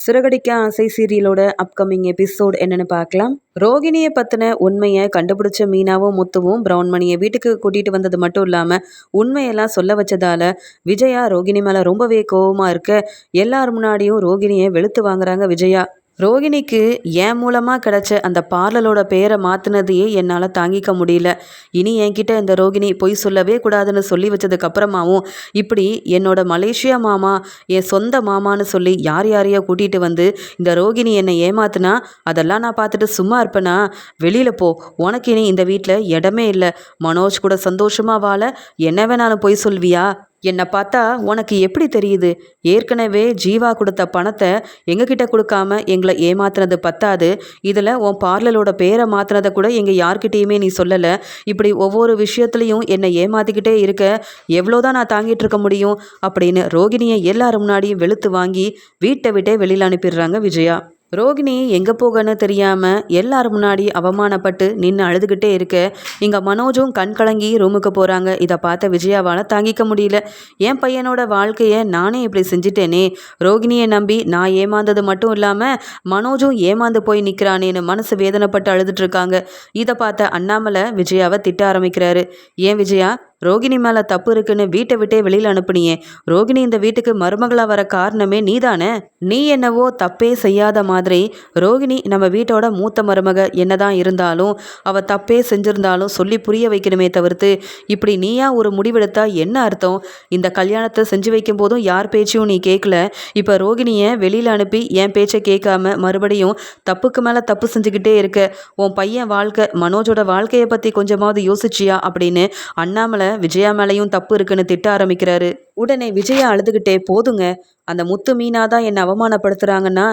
சிறகடிக்க ஆசை சீரியலோட upcoming episode என்னன்னு பார்க்கலாம். ரோகிணியை பத்தின உண்மையை கண்டுபிடிச்ச மீனாவும் முத்துவும் பிரவுன் மணியை வீட்டுக்கு கூட்டிட்டு வந்தது மட்டும் இல்லாம உண்மையெல்லாம் சொல்ல வச்சதால விஜயா ரோகிணி மேல ரொம்பவே கோவமா இருக்க எல்லார் முன்னாடியும் ரோகிணியை வெளுத்து வாங்குறாங்க விஜயா. ரோகிணிக்கு என் மூலமாக கிடைச்ச அந்த பார்லரோட பேரை மாற்றினதையே என்னால் தாங்கிக்க முடியல. இனி என்கிட்ட இந்த ரோகிணி பொய் சொல்லவே கூடாதுன்னு சொல்லி வச்சதுக்கு அப்புறமாவும் இப்படி என்னோட மலேசியா மாமா, என் சொந்த மாமான்னு சொல்லி யார் யாரையோ கூட்டிகிட்டு வந்து இந்த ரோகிணி என்னை ஏமாத்துனா அதெல்லாம் நான் பார்த்துட்டு சும்மா இருப்பேனா? வெளியில் போ, உனக்கு இனி இந்த வீட்டில் இடமே இல்லை. மனோஜ் கூட சந்தோஷமாக வாழ என்ன வேணாலும் பொய் சொல்வியா? என்னை பார்த்தா உனக்கு எப்படி தெரியுது? ஏற்கனவே ஜீவா கொடுத்த பணத்தை எங்ககிட்ட கொடுக்காம எங்களை ஏமாத்துனது பத்தாது, இதில் உன் பார்லரோட பேரை மாற்றினதை கூட எங்கள் யார்கிட்டேயுமே நீ சொல்லலை. இப்படி ஒவ்வொரு விஷயத்துலையும் என்னை ஏமாற்றிக்கிட்டே இருக்க எவ்வளோதான் நான் தாங்கிட்டு இருக்க முடியும் அப்படின்னு ரோகிணியை எல்லாரும் முன்னாடியும் வெளுத்து வாங்கி வீட்டை விட்டே வெளியில் அனுப்பிடுறாங்க விஜயா. ரோகிணி எங்கே போகன்னு தெரியாமல் எல்லாரும் முன்னாடி அவமானப்பட்டு நின்று அழுதுகிட்டே இருக்க இங்கே மனோஜும் கண் கலங்கி ரூமுக்கு போகிறாங்க. இதை பார்த்த விஜயாவால் தாங்கிக்க முடியல. என் பையனோட வாழ்க்கையை நானே இப்படி செஞ்சிட்டேனே, ரோகிணியை நம்பி நான் ஏமாந்தது மட்டும் இல்லாமல் மனோஜும் ஏமாந்து போய் நிற்கிறானேன்னு மனசு வேதனைப்பட்டு அழுதுட்டு இருக்காங்க. இதை பார்த்த அண்ணாமலை விஜயாவை திட்ட ஆரம்பிக்கிறாரு. ஏன் விஜயா, ரோகிணி மேலே தப்பு இருக்குன்னு வீட்டை விட்டே வெளியில் அனுப்புனியே, ரோகிணி இந்த வீட்டுக்கு மருமகளாக வர காரணமே நீதானே? நீ என்னவோ தப்பே செய்யாத மாதிரி ரோகிணி நம்ம வீட்டோட மூத்த மருமக என்னதான் இருந்தாலும் அவள் தப்பே செஞ்சிருந்தாலும் சொல்லி புரிய வைக்கணுமே தவிர்த்து இப்படி நீயா ஒரு முடிவெடுத்தா என்ன அர்த்தம்? இந்த கல்யாணத்தை செஞ்சு வைக்கும் போதும் யார் பேச்சையும் நீ கேட்கல, இப்போ ரோகிணியை வெளியில் அனுப்பி என் பேச்சை கேட்காம மறுபடியும் தப்புக்கு மேலே தப்பு செஞ்சுக்கிட்டே இருக்க. உன் பையன் வாழ்க்கை, மனோஜோட வாழ்க்கையை பற்றி கொஞ்சமாவது யோசிச்சியா அப்படின்னு அண்ணாமலை விஜயா மேலையும் தப்பு இருக்குன்னு திட்ட ஆரம்பிக்கிறாரு. உடனே விஜயா அழுதுகிட்டே, போதுங்க, அந்த முத்து மீனா தான் என்னை அவமானப்படுத்துகிறாங்கன்னா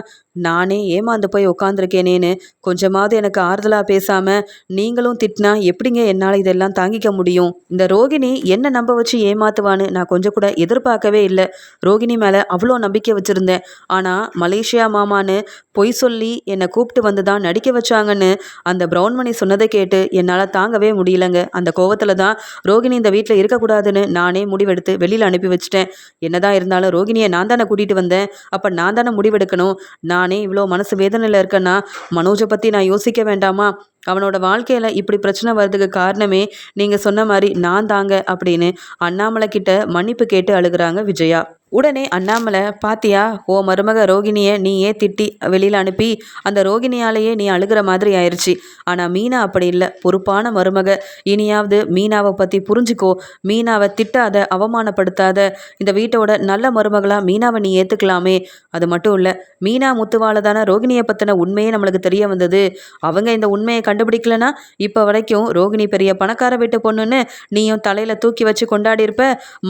நானே ஏமாந்து போய் உட்காந்துருக்கேனேன்னு கொஞ்சமாவது எனக்கு ஆறுதலாக பேசாமல் நீங்களும் திட்டினா எப்படிங்க என்னால் இதெல்லாம் தாங்கிக்க முடியும்? இந்த ரோகிணி என்ன நம்ப வச்சு ஏமாத்துவான்னு நான் கொஞ்சம் கூட எதிர்பார்க்கவே இல்லை. ரோகிணி மேலே அவ்வளோ நம்பிக்கை வச்சுருந்தேன். ஆனால் மலேசியா மாமான்னு பொய் சொல்லி என்னை கூப்பிட்டு வந்து தான் நடிக்க வச்சாங்கன்னு அந்த பிரவுன் மணி சொன்னதை கேட்டு என்னால் தாங்கவே முடியலங்க. அந்த கோவத்தில் தான் ரோகிணி இந்த வீட்டில் இருக்கக்கூடாதுன்னு நானே முடிவெடுத்து வெளியில் அனுப்பி வச்சிட்டேன். என்னதான் இருந்தாலும் ரோகிணியை நான் தானே கூட்டிகிட்டு வந்தேன், அப்போ நான் தானே முடிவெடுக்கணும். நானே இவ்வளோ மனசு வேதனையில் இருக்கேன்னா மனோஜை பற்றி நான் யோசிக்க வேண்டாமா? அவனோட வாழ்க்கையில் இப்படி பிரச்சனை வர்றதுக்கு காரணமே நீங்கள் சொன்ன மாதிரி நான் தாங்க அப்படின்னு அண்ணாமலை கிட்ட மன்னிப்பு கேட்டு அழுகிறாங்க விஜயா. உடனே அண்ணாமலை, பாத்தியா, ஓ மருமக ரோகிணியை நீயே திட்டி வெளியில் அனுப்பி அந்த ரோகிணியாலேயே நீ அழுகிற மாதிரி ஆயிடுச்சு. ஆனால் மீனா அப்படி இல்லை, பொறுப்பான மருமக. இனியாவது மீனாவை பற்றி புரிஞ்சுக்கோ. மீனாவை திட்டாத, அவமானப்படுத்தாத. இந்த வீட்டோட நல்ல மருமகளாக மீனாவை நீ ஏற்றுக்கலாமே. அது மட்டும் இல்லை, மீனா முத்துவால தானே ரோகிணியை பற்றின உண்மையே நம்மளுக்கு தெரிய வந்தது. அவங்க இந்த உண்மையை கண்டுபிடிக்கலனா இப்போ வரைக்கும் ரோகிணி பெரிய பணக்கார வீட்டு பொண்ணுன்னு நீயும் தலையில் தூக்கி வச்சு கொண்டாடி இருப்ப.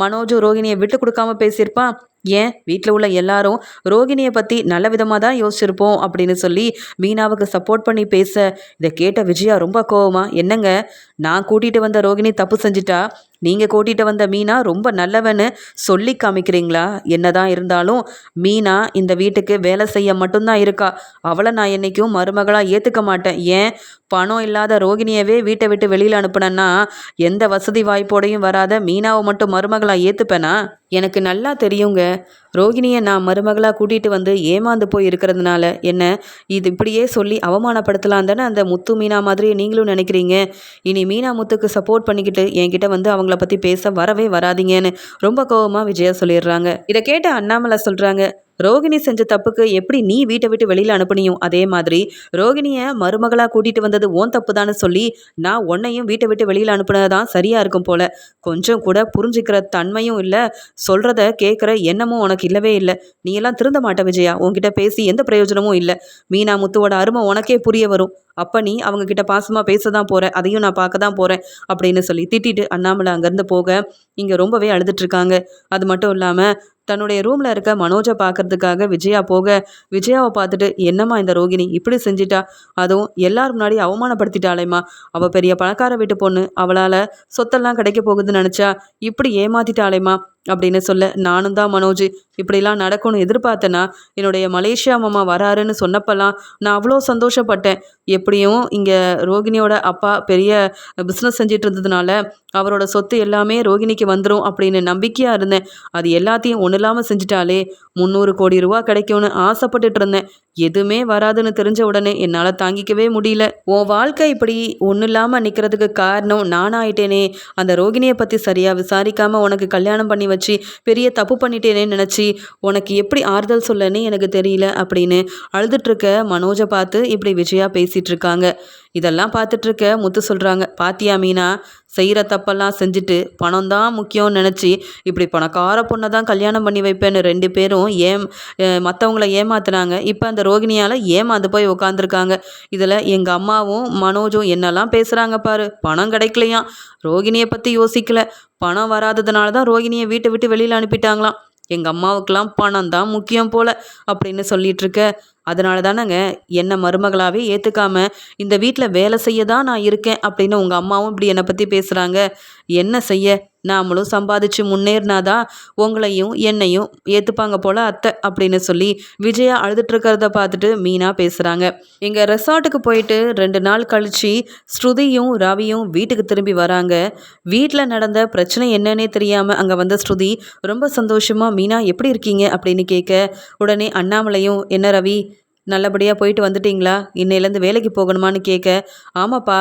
மனோஜும் ரோகிணியை விட்டு கொடுக்காம பேசியிருப்பான். ஏன் வீட்டில் உள்ள எல்லாரும் ரோகிணியை பற்றி நல்ல விதமாக தான் யோசிச்சிருப்போம் அப்படின்னு சொல்லி மீனாவுக்கு சப்போர்ட் பண்ணி பேச இதை கேட்ட விஜயா ரொம்ப கோவமா, என்னங்க, நான் கூட்டிகிட்டு வந்த ரோகிணி தப்பு செஞ்சிட்டா நீங்கள் கூட்டிகிட்டு வந்த மீனா ரொம்ப நல்லவன்னு சொல்லி காமிக்கிறீங்களா? என்னதான் இருந்தாலும் மீனா இந்த வீட்டுக்கு வேலை செய்ய மட்டும்தான் இருக்கா. அவளை நான் என்றைக்கும் மருமகளாக ஏற்றுக்க மாட்டேன். ஏன், பணம் இல்லாத ரோகிணியவே வீட்டை விட்டு வெளியில் அனுப்புனேன்னா எந்த வசதி வாய்ப்போடையும் வராத மீனாவை மட்டும் மருமகளாக ஏற்றுப்பேனா? எனக்கு நல்லா தெரியுங்க, ரோகிணியை நான் மருமகளாக கூட்டிகிட்டு வந்து ஏமாந்து போய் இருக்கிறதுனால என்ன இது இப்படியே சொல்லி அவமானப்படுத்தலாம் தானே அந்த முத்து மீனா மாதிரி நீங்களும் நினைக்கிறீங்க. இனி மீனா முத்துக்கு சப்போர்ட் பண்ணிக்கிட்டு என்கிட்ட வந்து அவங்கள பற்றி பேச வரவே வராதிங்கன்னு ரொம்ப கோவமாக விஜயா சொல்லிடுறாங்க. இதை கேட்ட அண்ணாமலை சொல்கிறாங்க, ரோகிணி செஞ்ச தப்புக்கு எப்படி நீ வீட்டை விட்டு வெளியில் அனுப்புனியும், அதே மாதிரி ரோகிணியை மருமகளாக கூட்டிகிட்டு வந்தது ஓன் தப்பு தானே சொல்லி நான் உன்னையும் வீட்டை விட்டு வெளியில் அனுப்புனதான் சரியாக இருக்கும் போல. கொஞ்சம் கூட புரிஞ்சுக்கிற தன்மையும் இல்லை, சொல்கிறத கேட்குற எண்ணமும் உனக்கு இல்லவே இல்லை. நீ எல்லாம் திருந்த மாட்ட விஜயா. உன்கிட்ட பேசி எந்த பிரயோஜனமும் இல்லை. மீனா முத்துவோட அருமை உனக்கே புரிய வரும். அப்போ நீ அவங்கக்கிட்ட பாசமாக பேச தான் போகிற, அதையும் நான் பார்க்க தான் போகிறேன் அப்படின்னு சொல்லி திட்டிட்டு அண்ணாமலை அங்கேருந்து போக இங்கே ரொம்பவே அழுதுட்ருக்காங்க. அது மட்டும் இல்லாமல் தன்னுடைய ரூமில் இருக்க மனோஜை பார்க்கறதுக்காக விஜயா போக விஜயாவை பார்த்துட்டு, என்னம்மா இந்த ரோகிணி இப்படி செஞ்சிட்டா, அதுவும் எல்லாரும் முன்னாடி அவமானப்படுத்திட்டாளேம்மா. அவள் பெரிய பணக்கார வீட்டு பொண்ணு, அவளால் சொத்தெல்லாம் கிடைக்க போகுதுன்னு நினச்சா இப்படி ஏமாத்திட்டாளேம்மா. அப்படின்னு சொல்ல, நானும் தான் மனோஜ் இப்படிலாம் நடக்கும்னு எதிர்பார்த்தேனா. என்னுடைய மலேசியா மாமா வராருன்னு சொன்னப்பெல்லாம் நான் அவ்வளோ சந்தோஷப்பட்டேன். எப்படியும் இங்கே ரோகிணியோட அப்பா பெரிய பிஸ்னஸ் செஞ்சிட்டு இருந்ததுனால அவரோட சொத்து எல்லாமே ரோகிணிக்கு வந்துடும் அப்படின்னு நம்பிக்கையாக இருந்தேன். அது எல்லாத்தையும் ஒன்றும் இல்லாமல் செஞ்சிட்டாலே. 300 கோடி ரூபா கிடைக்கும்னு ஆசைப்பட்டுட்டு இருந்தேன். எதுவுமே வராதுன்னு தெரிஞ்ச உடனே என்னால் தாங்கிக்கவே முடியல. உன் வாழ்க்கை இப்படி ஒன்றும் இல்லாமல் நிற்கிறதுக்கு காரணம் நானாயிட்டேனே. அந்த ரோகிணியை பற்றி சரியாக விசாரிக்காமல் உனக்கு கல்யாணம் பண்ணி வச்சு பெரிய தப்பு பண்ணிட்டேனேன்னு நினச்சி உனக்கு எப்படி ஆறுதல் சொல்லன்னு எனக்கு தெரியல அப்படின்னு அழுதுட்ருக்க மனோஜை பார்த்து இப்படி விஜயா பேசிகிட்டு இருக்காங்க. இதெல்லாம் பார்த்துட்டு இருக்க முத்து சொல்கிறாங்க, பாத்தியா மீனா, செய்கிற தப்பெல்லாம் செஞ்சுட்டு பணம் தான் முக்கியம்னு நினச்சி இப்படி பணக்கார பொண்ணை தான் கல்யாணம் பண்ணி வைப்பேன்னு 2 பேரும் மற்றவங்கள ஏமாத்துனாங்க. இப்போ அந்த ரோகிணியால் ஏமாந்து போய் உட்காந்துருக்காங்க. இதில் எங்கள் அம்மாவும் மனோஜும் என்னெல்லாம் பேசுகிறாங்க பாரு. பணம் கிடைக்கலையாம், ரோகிணியை பற்றி யோசிக்கல. பணம் வராததுனால தான் ரோகிணியை வீட்டை விட்டு வெளியில் அனுப்பிட்டாங்களாம். எங்கள் அம்மாவுக்கெல்லாம் பணம் தான் முக்கியம் போல அப்படின்னு சொல்லிகிட்ருக்க. அதனால தானேங்க என்னை மருமகளாகவே ஏற்றுக்காம இந்த வீட்டில் வேலை செய்ய தான் நான் இருக்கேன் அப்படின்னு உங்கள் அம்மாவும் இப்படி என்னை பற்றி பேசுகிறாங்க. என்ன செய்ய, நாமளும் சம்பாதிச்சு முன்னேறினாதான் உங்களையும் என்னையும் ஏற்றுப்பாங்க போல அத்தை அப்படின்னு சொல்லி விஜயா அழுதுட்டுருக்கிறத பார்த்துட்டு மீனா பேசுகிறாங்க. எங்கள் ரெசார்ட்டுக்கு போயிட்டு 2 நாள் கழித்து ஸ்ருதியும் ரவியும் வீட்டுக்கு திரும்பி வராங்க. வீட்டில் நடந்த பிரச்சனை என்னன்னே தெரியாமல் அங்கே வந்த ஸ்ருதி ரொம்ப சந்தோஷமாக மீனா எப்படி இருக்கீங்க அப்படின்னு கேட்க, உடனே அண்ணாமலையும் என்ன ரவி நல்லபடியாக போயிட்டு வந்துட்டிங்களா, இன்னையிலேருந்து வேலைக்கு போகணுமான்னு கேட்க, ஆமாப்பா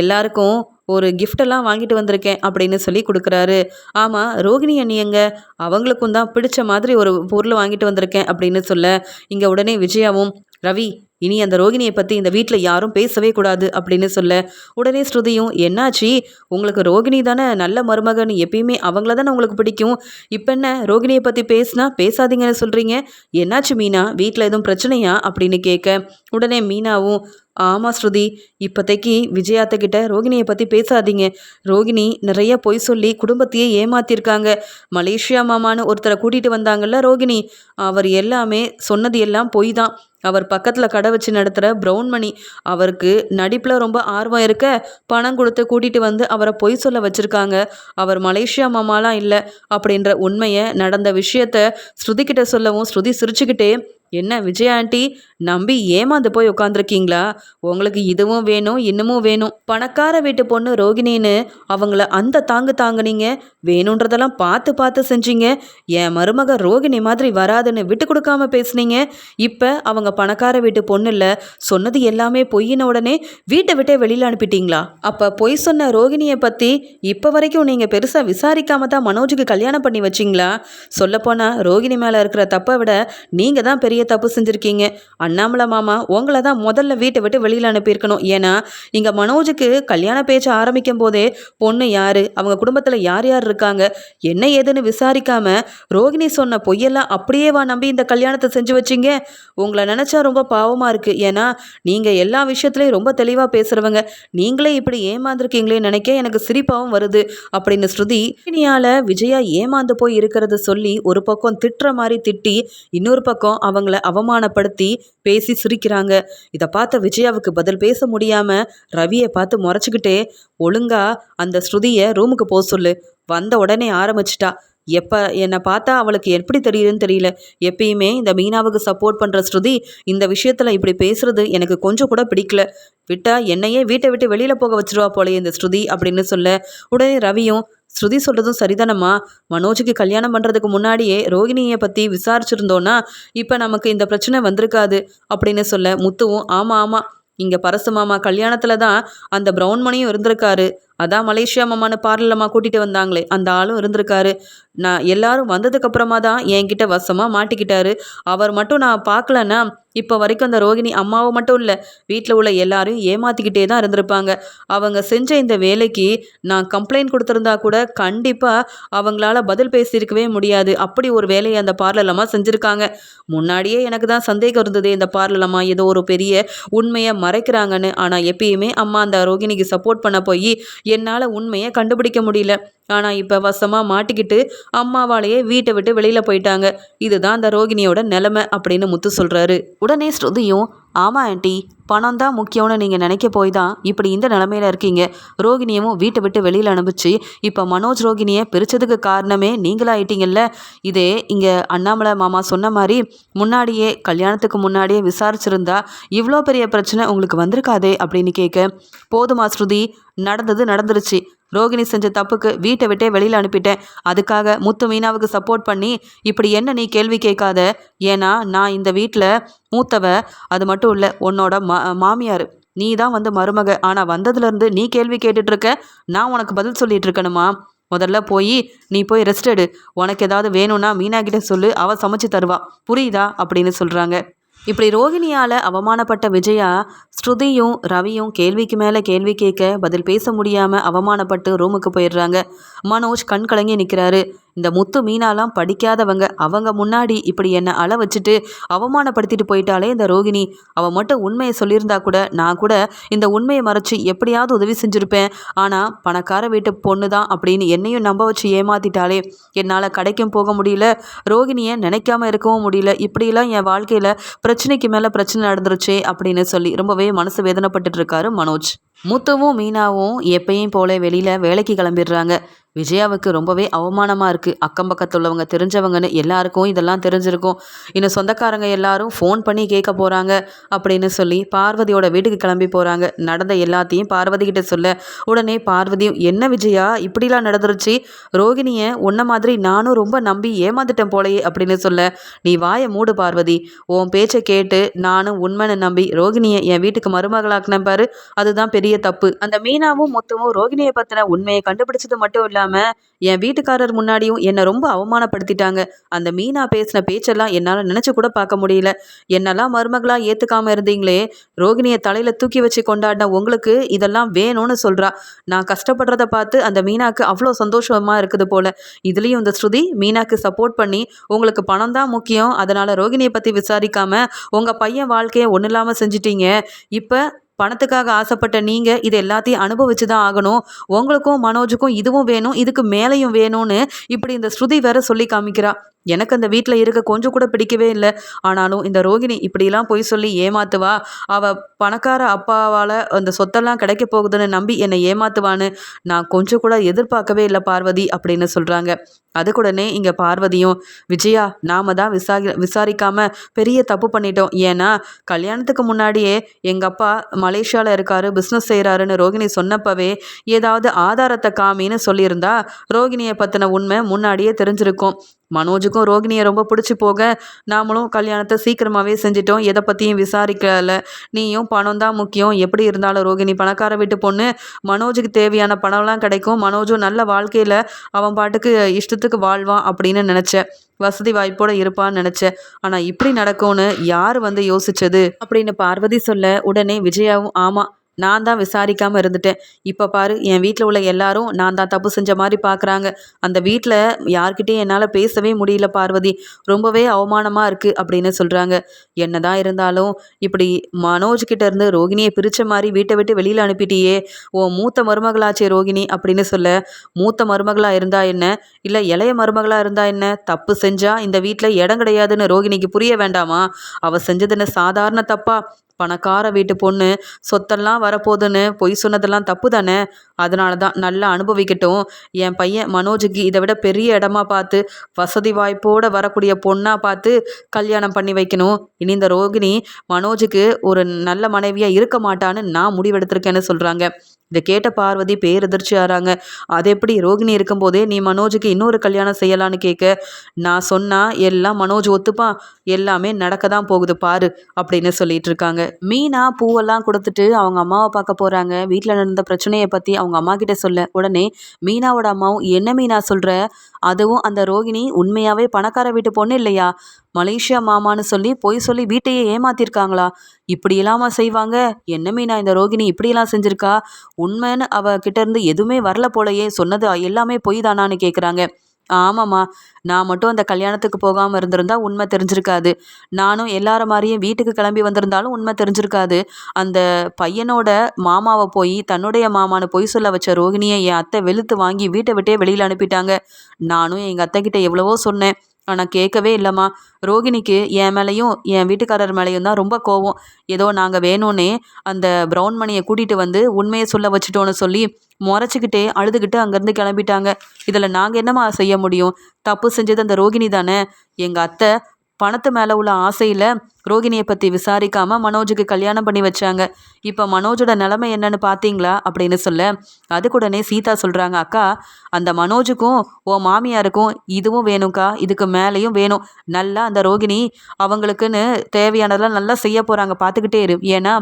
எல்லாருக்கும் ஒரு கிஃப்டெல்லாம் வாங்கிட்டு வந்திருக்கேன் அப்படின்னு சொல்லி கொடுக்குறாரு. ஆமாம் ரோகிணி அண்ணி எங்க, அவங்களுக்கும் தான் பிடிச்ச மாதிரி ஒரு பொருள் வாங்கிட்டு வந்திருக்கேன் அப்படின்னு சொல்ல, இங்கே உடனே விஜயாவும் ரவி இனி அந்த ரோகிணியை பற்றி இந்த வீட்டில் யாரும் பேசவே கூடாது அப்படின்னு சொல்ல, உடனே ஸ்ருதியும் என்னாச்சு, உங்களுக்கு ரோகிணி தானே நல்ல மருமகன், எப்பயுமே அவங்கள தானே உங்களுக்கு பிடிக்கும், இப்போ என்ன ரோகிணியை பற்றி பேசினா பேசாதீங்கன்னு சொல்கிறீங்க, என்னாச்சு மீனா, வீட்டில் எதுவும் பிரச்சனையா அப்படின்னு கேட்க, உடனே மீனாவும் ஆமாம் ஸ்ருதி, இப்போதைக்கு விஜயாத்தக்கிட்ட ரோகிணியை பற்றி பேசாதீங்க. ரோகிணி நிறைய பொய் சொல்லி குடும்பத்தையே ஏமாத்திருக்காங்க. மலேசியா மாமான்னு ஒருத்தரை கூட்டிகிட்டு வந்தாங்கல்ல ரோகிணி, அவர் எல்லாமே சொன்னது எல்லாம் பொய் தான். அவர் பக்கத்தில் கடை வச்சு நடத்துகிற பிரவுன்மணி, அவருக்கு நடிப்பில் ரொம்ப ஆர்வம் இருக்க பணம் கொடுத்து கூட்டிகிட்டு வந்து அவரை பொய் சொல்ல வச்சுருக்காங்க. அவர் மலேசியா மாமாலாம் இல்லை அப்படின்ற உண்மையை நடந்த விஷயத்த ஸ்ருதிக்கிட்ட சொல்லவும் ஸ்ருதி சிரிச்சுக்கிட்டே, என்ன விஜயா ஆண்டி நம்பி ஏமாந்து போய் உட்காந்துருக்கீங்களா, உங்களுக்கு இதுவும் வேணும் இன்னமும் வேணும், பணக்கார வீட்டு பொண்ணு ரோகிணின்னு அவங்கள அந்த தாங்குனீங்க, வேணுன்றதெல்லாம் பார்த்து பார்த்து செஞ்சீங்க, என் மருமக ரோகிணி மாதிரி வராதுன்னு விட்டு கொடுக்காம பேசுனீங்க, இப்போ அவங்க பணக்கார வீட்டு பொண்ணு இல்லை, சொன்னது எல்லாமே பொய்யின உடனே வீட்டை விட்டே வெளியில் அனுப்பிட்டீங்களா, அப்போ பொய் சொன்ன ரோகிணியை பற்றி இப்போ வரைக்கும் நீங்கள் பெருசாக விசாரிக்காம தான் மனோஜுக்கு கல்யாணம் பண்ணி வச்சிங்களா, சொல்லப்போனால் ரோகிணி மேலே இருக்கிற தப்பை விட நீங்கள் தான் பெரிய தப்பு செஞ்சுருக்கீங்க. அண்ணாமலை மாமா உங்களை தான் முதல்ல வீட்டை விட்டு வெளியில் அனுப்பியிருக்கணும். ஏன்னா இங்கே மனோஜுக்கு கல்யாண பேச்ச ஆரம்பிக்கும் போதே பொண்ணு யாரு, அவங்க குடும்பத்தில் யார் யார் இருக்காங்க என்ன ஏதுன்னு விசாரிக்காம ரோகிணி சொன்ன பொய்யெல்லாம் அப்படியேவா நம்பி இந்த கல்யாணத்தை செஞ்சு வச்சிங்க. உங்களை நினச்சா ரொம்ப பாவமாக இருக்குது. ஏன்னா நீங்கள் எல்லா விஷயத்துலையும் ரொம்ப தெளிவாக பேசுகிறவங்க, நீங்களே இப்படி ஏமாந்துருக்கீங்களே நினைக்க எனக்கு சிரிப்பாகவும் வருது அப்படின்னு ஸ்ருதி ரோகிணியால் விஜயா ஏமாந்து போய் இருக்கிறத சொல்லி ஒரு பக்கம் திட்டுற மாதிரி திட்டி இன்னொரு பக்கம் அவங்கள அவமானப்படுத்தி பேசி சிரிக்கிறாங்க. இதை பார்த்த விஜயாவுக்கு பதில் பேச முடியாம ரவியை பார்த்து முறைச்சிக்கிட்டே, ஒழுங்கா அந்த ஸ்ருதியை ரூமுக்கு போக சொல்லு, வந்த உடனே ஆரம்பிச்சிட்டா, எப்போ என்னை பார்த்தா அவளுக்கு எப்படி தெரியுதுன்னு தெரியல, எப்பயுமே இந்த மீனாவுக்கு சப்போர்ட் பண்ணுற ஸ்ருதி இந்த விஷயத்தில் இப்படி பேசுறது எனக்கு கொஞ்சம் கூட பிடிக்கல, விட்டா என்னையே வீட்டை விட்டு வெளியில் போக வச்சிருவா போலே இந்த ஸ்ருதி அப்படின்னு சொல்ல, உடனே ரவியும் ஸ்ருதி சொல்கிறதும் சரிதானம்மா, மனோஜுக்கு கல்யாணம் பண்ணுறதுக்கு முன்னாடியே ரோகிணியை பற்றி விசாரிச்சிருந்தோன்னா இப்போ நமக்கு இந்த பிரச்சனை வந்திருக்காது அப்படின்னு சொல்ல, முத்துவும் ஆமாம் இங்கே பரசு மாமா கல்யாணத்தில் தான் அந்த பிரவுன்மணியும் இருந்திருக்காரு, அதான் மலேசியா மாமான்னு பார்லமா கூட்டிகிட்டு வந்தாங்களே அந்த ஆளும் இருந்திருக்காரு, நான் எல்லாரும் வந்ததுக்கப்புறமா தான் என்கிட்ட வசமாக மாட்டிக்கிட்டாரு, அவர் மட்டும் நான் பார்க்கலன்னா இப்போ வரைக்கும் அந்த ரோகிணி அம்மாவை மட்டும் இல்லை வீட்டில் உள்ள எல்லாரையும் ஏமாற்றிக்கிட்டே தான் இருந்திருப்பாங்க. அவங்க செஞ்ச இந்த வேலைக்கு நான் கம்ப்ளைண்ட் கொடுத்துருந்தா கூட கண்டிப்பாக அவங்களால பதில் பேசியிருக்கவே முடியாது. அப்படி ஒரு வேலையை அந்த பார்லலம்மா செஞ்சுருக்காங்க. முன்னாடியே எனக்கு தான் சந்தேகம் இருந்தது இந்த பார்லலம்மா ஏதோ ஒரு பெரிய உண்மையை மறைக்கிறாங்கன்னு. ஆனால் எப்பயுமே அம்மா அந்த ரோகிணிக்கு சப்போர்ட் பண்ண போய் என்னால் உண்மையை கண்டுபிடிக்க முடியல. ஆனால் இப்போ வசமாக மாட்டிக்கிட்டு அம்மாவாலேயே வீட்டை விட்டு வெளியில் போயிட்டாங்க. இதுதான் அந்த ரோகிணியோட நிலைமை அப்படின்னு முத்து சொல்கிறாரு. உடனே ஸ்ருதியும் ஆமாம் ஆண்டி, பணம் தான் முக்கியம்னு நீங்கள் நினைக்க போய் தான் இப்படி இந்த நிலமையில இருக்கீங்க. ரோகிணியவும் வீட்டை விட்டு வெளியில் அனுப்பிச்சு இப்போ மனோஜ் ரோகிணியை பிரித்ததுக்கு காரணமே நீங்களாயிட்டீங்கல்ல. இதே இங்கே அண்ணாமலை மாமா சொன்ன மாதிரி முன்னாடியே கல்யாணத்துக்கு முன்னாடியே விசாரிச்சிருந்தா இவ்வளோ பெரிய பிரச்சனை உங்களுக்கு வந்திருக்காதே அப்படின்னு கேட்க, போதுமா ஸ்ருதி, நடந்தது நடந்துருச்சு. ரோகிணி செஞ்ச தப்புக்கு வீட்டை விட்டே வெளியில் அனுப்பிட்டேன். அதுக்காக முத்து மீனாவுக்கு சப்போர்ட் பண்ணி இப்படி என்ன நீ கேள்வி கேட்காத. ஏன்னா நான் இந்த வீட்டில் மூத்தவ. அது மட்டும் இல்லை, உன்னோட மாமியார். நீ தான் வந்து மருமக. ஆனால் வந்ததுலேருந்து நீ கேள்வி கேட்டுட்டு இருக்க, நான் உனக்கு பதில் சொல்லிட்டு இருக்கணுமா? முதல்ல நீ போய் ரெஸ்ட் எடு. உனக்கு ஏதாவது வேணும்னா மீனா கிட்ட சொல்லு, அவள் சமைச்சு தருவா. புரியுதா அப்படின்னு சொல்கிறாங்க. இப்படி ரோகிணியால் அவமானப்பட்ட விஜயா ஸ்ருதியும் ரவியும் கேள்விக்கு மேலே கேள்வி கேட்க பதில் பேச முடியாமல் அவமானப்பட்டு ரூமுக்கு போயிடுறாங்க. மனோஜ் கண் கலங்கி நிற்கிறாரு. இந்த முத்து மீனாலாம் படிக்காதவங்க, அவங்க முன்னாடி இப்படி என்னை அள வச்சுட்டு அவமானப்படுத்திட்டு போயிட்டாலே இந்த ரோகிணி. அவள் மட்டும் உண்மையை சொல்லியிருந்தா கூட நான் கூட இந்த உண்மையை மறைச்சி எப்படியாவது உதவி செஞ்சுருப்பேன். ஆனால் பணக்கார வீட்டு பொண்ணு தான் அப்படின்னு என்னையும் நம்ப வச்சு ஏமாத்திட்டாலே. என்னால் கடைக்கும் போக முடியல, ரோகிணியை நினைக்காம இருக்கவும் முடியல. இப்படிலாம் என் வாழ்க்கையில் பிரச்சனைக்கு மேலே பிரச்சனை நடந்துருச்சே அப்படின்னு சொல்லி ரொம்பவே மனசு வேதனைப்பட்டுட்டு இருக்காரு மனோஜ். முத்துவும் மீனாவும் எப்பயும் போல வெளியில் வேலைக்கு கிளம்பிடுறாங்க. விஜயாவுக்கு ரொம்பவே அவமானமாக இருக்குது. அக்கம் பக்கத்தில் உள்ளவங்க தெரிஞ்சவங்கன்னு எல்லாருக்கும் இதெல்லாம் தெரிஞ்சிருக்கும். இன்னும் சொந்தக்காரங்க எல்லாரும் ஃபோன் பண்ணி கேட்க போகிறாங்க அப்படின்னு சொல்லி பார்வதியோட வீட்டுக்கு கிளம்பி போகிறாங்க. நடந்த எல்லாத்தையும் பார்வதி கிட்ட சொல்ல உடனே பார்வதியும், என்ன விஜயா இப்படிலாம் நடந்துருச்சு? ரோகிணியை உன்ன மாதிரி நானும் ரொம்ப நம்பி ஏமாந்துட்டேன் போலையே அப்படின்னு சொல்ல, நீ வாயை மூடு பார்வதி. உன் பேச்சை கேட்டு நானும் உண்மைன்னு நம்பி ரோகிணியை என் வீட்டுக்கு மருமகளாக்குனேன் பாரு, அதுதான் பெரிய தப்பு. அந்த மீனாவும் முத்துவும் ரோகிணியை பற்றின உண்மையை கண்டுபிடிச்சது மட்டும் இல்லாமல் என் வீட்டுக்காரர் முன்னாடியும் என்னை ரொம்ப அவமானப்படுத்திட்டாங்க. அந்த மீனா பேசின பேச்செல்லாம் என்னால் நினச்சி கூட பார்க்க முடியல. என்னெல்லாம் மருமகளாக ஏற்றுக்காமல் இருந்தீங்களே, ரோகிணியை தலையில் தூக்கி வச்சு கொண்டாடின உங்களுக்கு இதெல்லாம் வேணும்னு சொல்கிறா. நான் கஷ்டப்படுறத பார்த்து அந்த மீனாக்கு அவ்வளோ சந்தோஷமாக இருக்குது போல. இதுலேயும் இந்த ஸ்ருதி மீனாக்கு சப்போர்ட் பண்ணி உங்களுக்கு பணம் தான் முக்கியம், அதனால் ரோகிணியை பற்றி விசாரிக்காமல் உங்கள் பையன் வாழ்க்கையை ஒன்றும் இல்லாமல் செஞ்சிட்டீங்க. இப்போ பணத்துக்காக ஆசைப்பட்ட நீங்கள் இது எல்லாத்தையும் அனுபவிச்சு தான் ஆகணும். உங்களுக்கும் மனோஜுக்கும் இதுவும் வேணும், இதுக்கு மேலேயும் வேணும்னு இப்படி இந்த ஸ்ருதி வேற சொல்லி காமிக்கிறா. எனக்கு அந்த வீட்டில் இருக்க கொஞ்சம் கூட பிடிக்கவே இல்லை. ஆனாலும் இந்த ரோகிணி இப்படிலாம் போய் சொல்லி ஏமாத்துவா. அவள் பணக்கார அப்பாவால் அந்த சொத்தெல்லாம் கிடைக்க போகுதுன்னு நம்பி என்னை ஏமாத்துவான்னு நான் கொஞ்சம் கூட எதிர்பார்க்கவே இல்லை பார்வதி அப்படின்னு சொல்கிறாங்க. அதுக்குடனே இங்கே பார்வதியும், விஜயா நாம தான் விசாரிக்காம பெரிய தப்பு பண்ணிட்டோம். ஏன்னா கல்யாணத்துக்கு முன்னாடியே எங்கள் அப்பா மலேசியாவில் இருக்காரு, பிஸ்னஸ் செய்கிறாருன்னு ரோகிணி சொன்னப்பவே ஏதாவது ஆதாரத்தை காமின்னு சொல்லியிருந்தா ரோகிணியை பற்றின உண்மை முன்னாடியே தெரிஞ்சிருக்கும். மனோஜுக்கும் ரோகிணியை ரொம்ப பிடிச்சி போக நாமளும் கல்யாணத்தை சீக்கிரமாகவே செஞ்சிட்டோம். எதை பற்றியும் விசாரிக்கலை. நீயும் பணம் தான் முக்கியம். எப்படி இருந்தாலும் ரோகிணி பணக்கார வீட்டு பொண்ணு, மனோஜுக்கு தேவையான பணம்லாம் கிடைக்கும். மனோஜும் நல்ல வாழ்க்கையில் அவன் பாட்டுக்கு இஷ்டத்துக்கு வாழ்வான் அப்படின்னு நினச்சேன். வசதி வாய்ப்போடு இருப்பான்னு நினச்சேன். ஆனால் இப்படி நடக்கும்னு யார் வந்து யோசிச்சது அப்படின்னு பார்வதி சொல்ல உடனே விஜயாவும், ஆமாம் நான் தான் விசாரிக்காமல் இருந்துட்டேன். இப்போ பாரு, என் வீட்டில் உள்ள எல்லாரும் நான் தான் தப்பு செஞ்ச மாதிரி பார்க்குறாங்க. அந்த வீட்டில் யார்கிட்டையும் என்னால் பேசவே முடியல பார்வதி. ரொம்பவே அவமானமாக இருக்குது அப்படின்னு சொல்கிறாங்க. என்னதான் இருந்தாலும் இப்படி மனோஜ்கிட்ட இருந்து ரோகிணியை பிரித்த மாதிரி வீட்டை விட்டு வெளியில் அனுப்பிட்டியே, ஓ மூத்த மருமகளாச்சே ரோகிணி அப்படின்னு சொல்ல, மூத்த மருமகளாக இருந்தா என்ன, இல்லை இளைய மருமகளாக இருந்தா என்ன, தப்பு செஞ்சால் இந்த வீட்டில் இடம் கிடையாதுன்னு ரோகிணிக்கு புரிய வேண்டாமா? அவள் செஞ்சதுன்னு சாதாரண தப்பா? பணக்கார வீட்டு பொண்ணு, சொத்தெல்லாம் வரப்போகுதுன்னு பொய் சொன்னதெல்லாம் தப்பு தானே. அதனால தான் நல்லா அனுபவிக்கட்டும். என் பையன் மனோஜுக்கு இதை விட பெரிய இடமா பார்த்து வசதி வாய்ப்போடு வரக்கூடிய பொண்ணாக பார்த்து கல்யாணம் பண்ணி வைக்கணும். இனி இந்த ரோகிணி மனோஜுக்கு ஒரு நல்ல மனைவியாக இருக்க மாட்டான்னு நான் முடிவெடுத்திருக்கேன்னு சொல்கிறாங்க. இதை கேட்ட பார்வதி பேரெதிர்ச்சி ஆறாங்க. அது எப்படி ரோகிணி இருக்கும்போதே நீ மனோஜுக்கு இன்னொரு கல்யாணம் செய்யலான்னு கேட்க, நான் சொன்னால் எல்லாம் மனோஜ் ஒத்துப்பான், எல்லாமே நடக்க தான் போகுது பாரு அப்படின்னு சொல்லிட்டு இருக்காங்க. மீனா பூவெல்லாம் கொடுத்துட்டு அவங்க அம்மாவை பார்க்க போகிறாங்க. வீட்டில் நடந்த பிரச்சனையை பற்றி அவங்க அம்மா கிட்ட சொல்ல உடனே மீனாவோட அம்மாவும், என்ன மீனா சொல்கிற, அதுவும் அந்த ரோகிணி உண்மையாகவே பணக்கார வீட்டு பொண்ணு இல்லையா? மலேசியா மாமான்னு சொல்லி பொய் சொல்லி வீட்டையே ஏமாத்திருக்காங்களா? இப்படியெல்லாமா செய்வாங்க? என்ன மீனா இந்த ரோகிணி இப்படியெல்லாம் செஞ்சுருக்கா? உண்மைன்னு அவகிட்ட இருந்து எதுவுமே வரல போலையே, சொன்னது எல்லாமே பொய் தானான்னு கேட்குறாங்க. ஆமாம்மா, நான் மட்டும் அந்த கல்யாணத்துக்கு போகாமல் இருந்திருந்தா உண்மை தெரிஞ்சிருக்காது. நானும் எல்லார மாதிரியும் வீட்டுக்கு கிளம்பி வந்திருந்தாலும் உண்மை தெரிஞ்சிருக்காது. அந்த பையனோட மாமாவை போய் தன்னுடைய மாமான்னு பொய் சொல்ல வச்ச ரோகிணியை என் அத்தை வெளுத்து வாங்கி வீட்டை விட்டே வெளியில் அனுப்பிட்டாங்க. நானும் எங்கள் அத்தைக்கிட்ட எவ்வளவோ சொன்னேன். ஆனா கேட்கவே இல்லம்மா. ரோகிணிக்கு என் மேலயும், என் வீட்டுக்காரர் மேலயும் தான் ரொம்ப கோவம். ஏதோ நாங்க வேணும்னே அந்த ப்ரவுன் மணிய கூட்டிட்டு வந்து உண்மைய சொல்ல வச்சுட்டோம்னு சொல்லி, மொறச்சுக்கிட்டே, அழுதுகிட்டு அங்கருந்து கெளம்பிட்டாங்க. இதுல நாங்க என்னம்மா செய்ய முடியும்? தப்பு செஞ்சது அந்த ரோகிணி தானே! எங்க அத்தை பணத்து மேல உள்ள ஆசையில ரோகிணிய பத்தி விசாரிக்காம மனோஜுக்கு கல்யாணம் பண்ணி வச்சாங்க. இப்ப மனோஜோட நிலைமை என்னன்னு பார்த்தீங்களா? அப்படின்னு சொல்ல, அதுக்குடனே சீதா சொல்றாங்க, அக்கா அந்த மனோஜுக்கும் உன் மாமியாருக்கும் இதுவும் வேணும்க்கா, இதுக்கு மேலேயும் வேணும். நல்லா அந்த ரோகிணி அவங்களுக்குன்னு தேவையானதெல்லாம் நல்லா செய்ய போறாங்க, பார்த்துக்கிட்டே இரு. ஏன்னா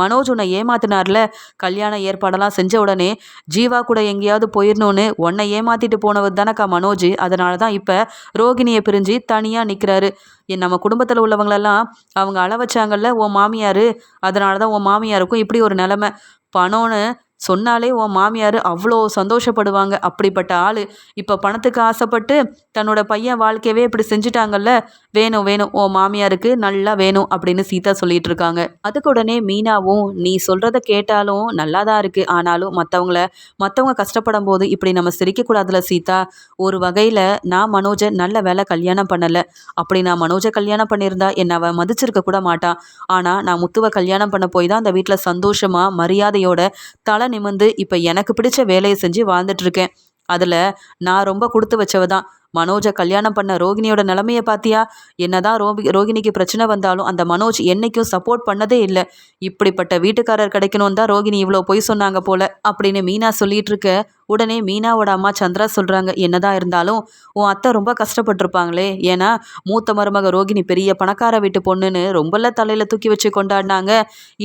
மனோஜ் உன்னை ஏமாத்தினார்ல, கல்யாண ஏற்பாடெல்லாம் செஞ்ச உடனே ஜீவா கூட எங்கேயாவது போயிடணும்னு உன்னை ஏமாத்திட்டு போனவர் தானக்கா மனோஜ். அதனால தான் இப்ப ரோகிணியை பிரிஞ்சு தனியா நிற்கிறாரு. நம்ம குடும்பத்தில் உள்ளவங்களெல்லாம் அவங்க அள வச்சாங்கல்ல உன் மாமியார், அதனால தான் உன் மாமியாருக்கும் இப்படி ஒரு நிலமை. பணம்னு சொன்னாலே உன் மாமியார் அவ்வளோ சந்தோஷப்படுவாங்க. அப்படிப்பட்ட ஆள் இப்போ பணத்துக்கு ஆசைப்பட்டு தன்னோட பையன் வாழ்க்கையவே இப்படி செஞ்சுட்டாங்கல்ல. வேணும் வேணும் உன் மாமியாருக்கு நல்லா வேணும் அப்படின்னு சீதா சொல்லிட்டு இருக்காங்க. அதுக்கு உடனே மீனாவும், நீ சொல்கிறத கேட்டாலும் நல்லா தான் இருக்குது, ஆனாலும் மற்றவங்க கஷ்டப்படும் போது இப்படி நம்ம சிரிக்கக்கூடாதுல சீதா. ஒரு வகையில் நான் மனோஜை நல்ல வேலை கல்யாணம் பண்ணலை. அப்படி நான் மனோஜை கல்யாணம் பண்ணியிருந்தா என்னை அவன் மதிச்சிருக்க கூட மாட்டான். ஆனால் நான் முத்துவை கல்யாணம் பண்ண போய் தான் அந்த வீட்டில் சந்தோஷமாக மரியாதையோட தலை நிமிர்ந்து இப்போ எனக்கு பிடிச்ச வேலையை செஞ்சு வாழ்ந்துட்டு இருக்கேன். அதில் நான் ரொம்ப கொடுத்து வச்சவ தான். மனோஜை கல்யாணம் பண்ண ரோகிணியோட நிலைமையை பார்த்தியா? என்னதான் ரோகிணிக்கு பிரச்சனை வந்தாலும் அந்த மனோஜ் என்னைக்கும் சப்போர்ட் பண்ணதே இல்லை. இப்படிப்பட்ட வீட்டுக்காரர் கிடைக்கணும்னு தான் ரோகிணி இவ்வளோ பொய் சொன்னாங்க போல அப்படின்னு மீனா சொல்லிட்டு இருக்க, உடனே மீனாவோட அம்மா சந்திரா சொல்கிறாங்க, என்னதான் இருந்தாலும் உன் அத்தை ரொம்ப கஷ்டப்பட்டிருப்பாங்களே. ஏன்னா மூத்த மருமக ரோகிணி பெரிய பணக்கார வீட்டு பொண்ணுன்னு ரொம்பல தலையில் தூக்கி வச்சு கொண்டாடினாங்க.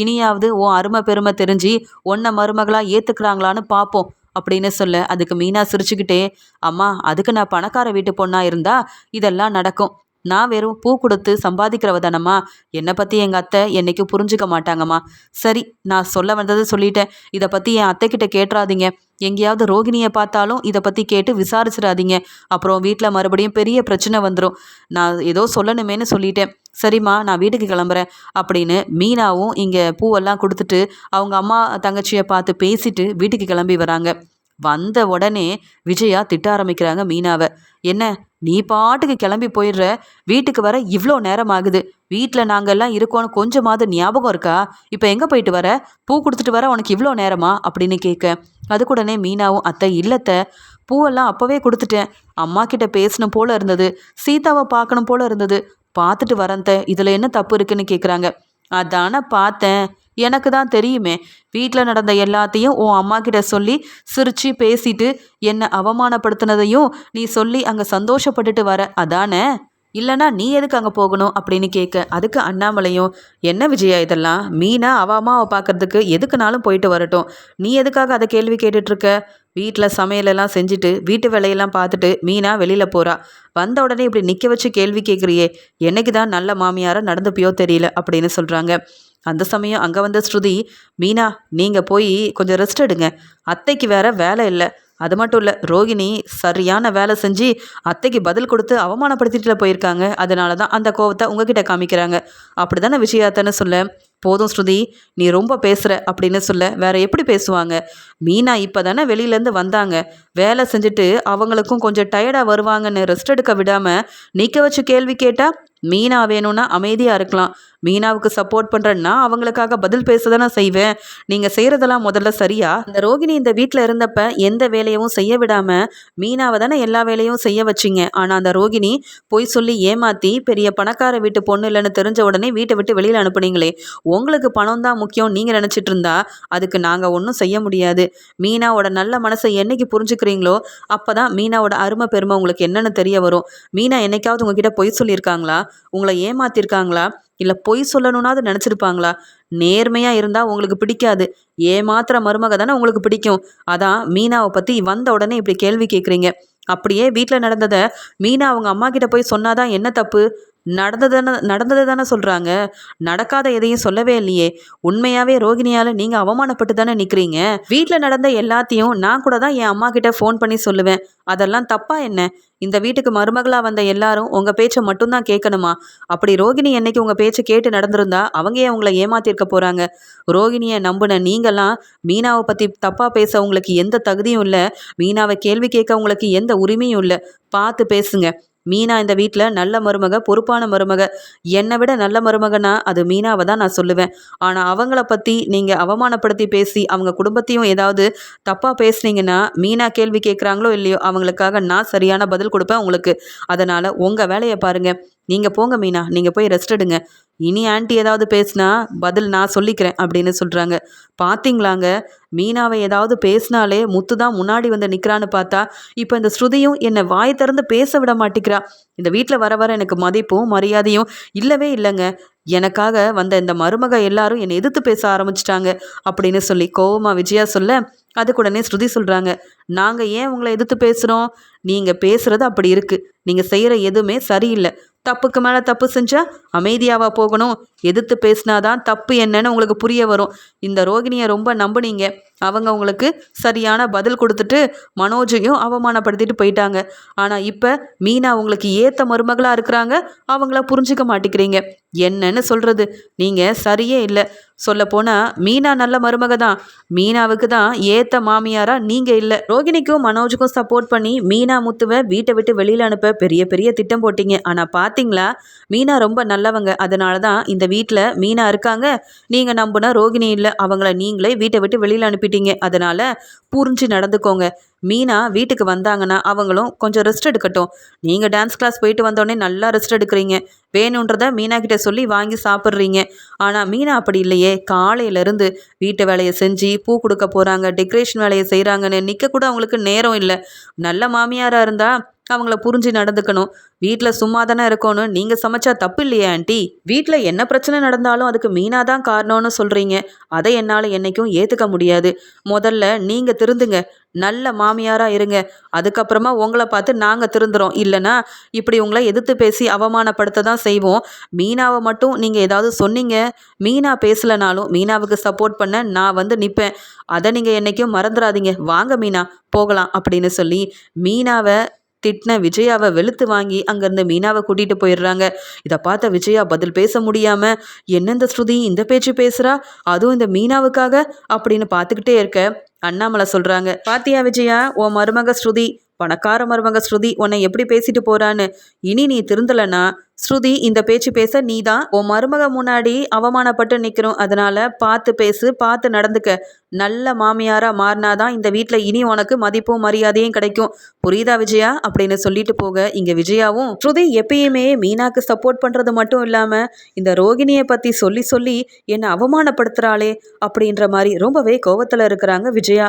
இனியாவது உன் அருமை பெருமை தெரிஞ்சு உன்னை மருமகளாக ஏற்றுக்கிறாங்களான்னு பார்ப்போம் அப்படின்னு சொல்ல, அதுக்கு மீனா சிரிச்சுக்கிட்டே, அம்மா அதுக்கு நான் பணக்கார வீட்டு பொண்ணா இருந்தா இதெல்லாம் நடக்கும். நான் வெறும் பூ கொடுத்து சம்பாதிக்கிறவ தானம்மா. என்னை பற்றி எங்கள் அத்தை என்னைக்கும் புரிஞ்சுக்க மாட்டாங்கம்மா. சரி, நான் சொல்ல வந்தது சொல்லிட்டேன். இதை பற்றி என் அத்தைக்கிட்ட கேட்டுறாதீங்க. எங்கேயாவது ரோகிணியை பார்த்தாலும் இதை பற்றி கேட்டு விசாரிச்சிடாதீங்க. அப்புறம் வீட்டில் மறுபடியும் பெரிய பிரச்சனை வந்துடும். நான் ஏதோ சொல்லணுமேனு சொல்லிட்டேன். சரிம்மா, நான் வீட்டுக்கு கிளம்புறேன் அப்படின்னு மீனாவும் இங்கே பூவெல்லாம் கொடுத்துட்டு அவங்க அம்மா தங்கச்சியை பார்த்து பேசிட்டு வீட்டுக்கு கிளம்பி வராங்க. வந்த உடனே விஜயா திட்ட ஆரம்பிக்கிறாங்க மீனாவை. என்ன நீ பாட்டுக்கு கிளம்பி போயிடுற, வீட்டுக்கு வர இவ்வளோ நேரம் ஆகுது, வீட்டில் நாங்கள்லாம் இருக்கோன்னு கொஞ்சமாவது ஞாபகம் இருக்கா? இப்போ எங்கே போயிட்டு வர? பூ கொடுத்துட்டு வர உனக்கு இவ்வளோ நேரமா அப்படின்னு கேட்க, அதுக்குடனே மீனாவும், அத்தை இல்லத்தை, பூவெல்லாம் அப்போவே கொடுத்துட்டேன். அம்மா கிட்ட பேசணும் போல இருந்தது, சீதாவை பார்க்கணும் போல இருந்தது, பார்த்துட்டு வரந்த, இதில் என்ன தப்பு இருக்குன்னு கேட்குறாங்க. அதானே பார்த்தேன், எனக்கு தான் தெரியுமே. வீட்டில் நடந்த எல்லாத்தையும் உன் அம்மா கிட்ட சொல்லி சிரித்து பேசிட்டு என்னை அவமானப்படுத்தினதையும் நீ சொல்லி அங்கே சந்தோஷப்பட்டுட்டு வர, அதானே? இல்லைனா நீ எதுக்கு அங்கே போகணும் அப்படின்னு கேட்க, அதுக்கு அண்ணாமலையும், என்ன விஜயா இதெல்லாம், மீனா அவள் அம்மாவை பார்க்கறதுக்கு எதுக்குனாலும் போயிட்டு வரட்டும், நீ எதுக்காக அதை கேள்வி கேட்டுட்ருக்க? வீட்டில் சமையலெல்லாம் செஞ்சுட்டு வீட்டு வேலையெல்லாம் பார்த்துட்டு மீனா வெளியில் போகிறா, வந்த உடனே இப்படி நிற்க வச்சு கேள்வி கேட்குறியே, என்னைக்கு தான் நல்ல மாமியாராக நடந்துப்பியோ தெரியல அப்படின்னு சொல்கிறாங்க. அந்த சமயம் அங்கே வந்த ஸ்ருதி, மீனா நீங்கள் போய் கொஞ்சம் ரெஸ்ட் எடுங்க, அத்தைக்கு வேற வேலை இல்லை. அது மட்டும் இல்லை, ரோகிணி சரியான வேலை செஞ்சு அத்தைக்கு பதில் கொடுத்து அவமானப்படுத்திட்டு போயிருக்காங்க. அதனால தான் அந்த கோவத்தை உங்ககிட்ட காமிக்கிறாங்க. அப்படி தானே விஷயாத்தன்னு சொல்ல, போதும் ஸ்ருதி நீ ரொம்ப பேசுகிற அப்படின்னு சொல்ல, வேற எப்படி பேசுவாங்க? மீனா இப்போ தானே வெளியிலேருந்து வந்தாங்க, வேலை செஞ்சுட்டு அவங்களுக்கும் கொஞ்சம் டயர்டாக வருவாங்கன்னு ரெஸ்ட் எடுக்க விடாமல் நிற்க வச்சு கேள்வி கேட்டால், மீனா வேணும்னா அமைதியாக இருக்கலாம், மீனாவுக்கு சப்போர்ட் பண்ணுறேன்னா அவங்களுக்காக பதில் பேச தானே செய்வேன். நீங்கள் செய்கிறதெல்லாம் முதல்ல சரியா? இந்த ரோகிணி இந்த வீட்டில் இருந்தப்ப எந்த வேலையும் செய்ய விடாமல் மீனாவை தானே எல்லா வேலையும் செய்ய வச்சிங்க. ஆனால் அந்த ரோகிணி பொய் சொல்லி ஏமாற்றி பெரிய பணக்கார வீட்டு பொண்ணு இல்லைன்னு தெரிஞ்ச உடனே வீட்டை விட்டு வெளியில் அனுப்புனீங்களே. உங்களுக்கு பணம் தான் முக்கியம் நீங்கள் நினச்சிட்டு இருந்தா அதுக்கு நாங்கள் ஒன்றும் செய்ய முடியாது. மீனாவோட நல்ல மனசை என்னைக்கு புரிஞ்சுக்கிறீங்களோ அப்போ தான் மீனாவோட அருமை பெருமை உங்களுக்கு என்னென்னு தெரிய வரும். மீனா என்னைக்காவது உங்ககிட்ட பொய் சொல்லியிருக்காங்களா? உங்களை ஏமாத்திருக்காங்களா? இல்லை பொய் சொல்லணும்னாவது நினச்சிருப்பாங்களா? நேர்மையாக இருந்தால் உங்களுக்கு பிடிக்காது, ஏமாத்திர மருமக தானே உங்களுக்கு பிடிக்கும். அதான் மீனாவை பற்றி வந்த உடனே இப்படி கேள்வி கேட்குறீங்க. அப்படியே வீட்டில் நடந்ததை மீனா அவங்க அம்மா கிட்ட போய் சொன்னாதான் என்ன தப்பு? நடந்தது தானே சொல்கிறாங்க, நடக்காத எதையும் சொல்லவே இல்லையே. உண்மையாகவே ரோகிணியால் நீங்கள் அவமானப்பட்டு தானே நிற்கிறீங்க. வீட்டில் நடந்த எல்லாத்தையும் நான் கூட தான் என் அம்மா கிட்ட ஃபோன் பண்ணி சொல்லுவேன். அதெல்லாம் தப்பா என்ன? இந்த வீட்டுக்கு மருமகளாக வந்த எல்லாரும் உங்கள் பேச்சை மட்டும்தான் கேட்கணுமா? அப்படி ரோகிணி என்னைக்கு உங்கள் பேச்சை கேட்டு நடந்திருந்தா அவங்க ஏன் உங்களை ஏமாத்திருக்க போகிறாங்க? ரோகிணியை நம்பின நீங்களாம் மீனாவை பற்றி தப்பாக பேச உங்களுக்கு எந்த தகுதியும் இல்லை, மீனாவை கேள்வி கேட்க உங்களுக்கு எந்த உரிமையும் இல்லை. பார்த்து பேசுங்க. மீனா இந்த வீட்டில் நல்ல மருமக, பொறுப்பான மருமக. என்னை விட நல்ல மருமகனா அது மீனாவை தான் நான் சொல்லுவேன். ஆனால் அவங்கள பற்றி நீங்கள் அவமானப்படுத்தி பேசி அவங்க குடும்பத்தையும் ஏதாவது தப்பாக பேசுனீங்கன்னா மீனா கேள்வி கேட்குறாங்களோ இல்லையோ அவங்களுக்காக நான் சரியான பதில் கொடுப்பேன் உங்களுக்கு. அதனால் உங்கள் வேலையை பாருங்கள். நீங்கள் போங்க மீனா, நீங்கள் போய் ரெஸ்ட் எடுங்க. இனி ஆன்ட்டி ஏதாவது பேசினா பதில் நான் சொல்லிக்கிறேன் அப்படின்னு சொல்கிறாங்க. பார்த்தீங்களாங்க, மீனாவை ஏதாவது பேசினாலே முத்து தான் முன்னாடி வந்து நிற்கிறான்னு பார்த்தா இப்போ இந்த ஸ்ருதியும் என்னை வாய் திறந்து பேச விட மாட்டேங்கிறா. இந்த வீட்டில் வர வர எனக்கு மதிப்பும் மரியாதையும் இல்லவே இல்லைங்க. எனக்காக வந்த இந்த மருமக எல்லாரும் என்னை எதிர்த்து பேச ஆரம்பிச்சிட்டாங்க அப்படின்னு சொல்லி கோவமா விஜயா சொல்ல, அதுக்கு உடனே ஸ்ருதி சொல்கிறாங்க, நாங்கள் ஏன் உங்களை எதிர்த்து பேசுகிறோம்? நீங்கள் பேசுகிறது அப்படி இருக்குது. நீங்கள் செய்கிற எதுவுமே சரியில்லை. தப்புக்கு மேலே தப்பு செஞ்சால் அமைதியாவா போகணும்? எதிர்த்து பேசினாதான் தப்பு என்னன்னு உங்களுக்கு புரிய வரும். இந்த ரோகிணியை ரொம்ப நம்புனீங்க. அவங்க உங்களுக்கு சரியான பதில் கொடுத்துட்டு மனோஜையும் அவமானப்படுத்திட்டு போயிட்டாங்க. ஆனால் இப்போ மீனா உங்களுக்கு ஏற்ற மருமகளாக இருக்கிறாங்க. அவங்கள புரிஞ்சிக்க மாட்டேங்கிறீங்க. என்னன்னு சொல்கிறது? நீங்கள் சரியே இல்லை. சொல்லப்போனால் மீனா நல்ல மருமக தான். மீனாவுக்கு தான் ஏற்ற மாமியாராக நீங்கள் இல்லை. ரோகிணிக்கும் மனோஜுக்கும் சப்போர்ட் பண்ணி மீனா முத்துவை வீட்டை விட்டு வெளியில் அனுப்ப பெரிய பெரிய திட்டம் போட்டிங்க. ஆனால் பார்த்தீங்களா, மீனா ரொம்ப நல்லவங்க. அதனால தான் இந்த வீட்டில் மீனா இருக்காங்க. நீங்கள் நம்புனா ரோகிணி இல்லை. அவங்கள நீங்களே வீட்டை விட்டு வெளியில் அனுப்பிட்டீங்க. அதனால் புரிஞ்சு நடந்துக்கோங்க. மீனா வீட்டுக்கு வந்தாங்கன்னா அவங்களும் கொஞ்சம் ரெஸ்ட் எடுக்கட்டும். நீங்கள் டான்ஸ் கிளாஸ் போயிட்டு வந்தோடனே நல்லா ரெஸ்ட் எடுக்கிறீங்க. வேணுன்றத மீனா கிட்ட சொல்லி வாங்கி சாப்பிட்றீங்க. ஆனால் மீனா அப்படி இல்லையே. காலையிலேருந்து வீட்டு வேலையை செஞ்சு பூ கொடுக்க போகிறாங்க, டெக்கரேஷன் வேலையை செய்கிறாங்கன்னு நிற்க கூட அவங்களுக்கு நேரம் இல்லை. நல்ல மாமியாராக இருந்தால் அவங்கள புரிஞ்சு நடந்துக்கணும். வீட்டில் சும்மா தானே இருக்கணும். நீங்கள் சமைச்சா தப்பு இல்லையா ஆண்டி? வீட்டில் என்ன பிரச்சனை நடந்தாலும் அதுக்கு மீனா தான் காரணம்னு சொல்கிறீங்க. அதை என்னால் என்றைக்கும் ஏற்றுக்க முடியாது. முதல்ல நீங்கள் திருந்துங்க. நல்ல மாமியாராக இருங்க. அதுக்கப்புறமா உங்களை பார்த்து நாங்கள் திருந்துறோம். இல்லைனா இப்படி உங்களை எதிர்த்து பேசி அவமானப்படுத்த தான் செய்வோம். மீனாவை மட்டும் நீங்கள் ஏதாவது சொன்னீங்க, மீனா பேசலைனாலும் மீனாவுக்கு சப்போர்ட் பண்ண நான் வந்து நிற்பேன். அதை நீங்கள் என்றைக்கும் மறந்துடாதீங்க. வாங்க மீனா, போகலாம் அப்படின்னு சொல்லி மீனாவை திட்டின விஜயாவை வெளுத்து வாங்கி அங்கேருந்து மீனாவை கூட்டிகிட்டு போயிடுறாங்க. இதை பார்த்த விஜயா பதில் பேச முடியாமல், என்ன இந்த ஸ்ருதி இந்த பேச்சு பேசுகிறா, அதுவும் இந்த மீனாவுக்காக அப்படின்னு பார்த்துக்கிட்டே இருக்க அண்ணாமலை சொல்கிறாங்க, பாத்தியா விஜயா, உன் மருமக ஸ்ருதி, பணக்கார மருமக ஸ்ருதி உன்னை எப்படி பேசிட்டு போகிறான்னு. இனி நீ திருந்தலைன்னா ஸ்ருதி இந்த பேச்சு பேச நீ தான் உன் மருமக முன்னாடி அவமானப்பட்டு நிற்கணும். அதனால் பார்த்து பேசு, பார்த்து நடந்துக்க. நல்ல மாமியாராக மாறினாதான் இந்த வீட்டில் இனி உனக்கு மதிப்பும் மரியாதையும் கிடைக்கும். புரியுதா விஜயா அப்படின்னு சொல்லிட்டு போக, இங்கே விஜயாவும் ஸ்ருதி எப்பயுமே மீனாக்கு சப்போர்ட் பண்ணுறது மட்டும் இல்லாமல் இந்த ரோகிணியை பற்றி சொல்லி சொல்லி என்னை அவமானப்படுத்துகிறாளே அப்படின்ற மாதிரி ரொம்பவே கோவத்தில் இருக்கிறாங்க விஜயா.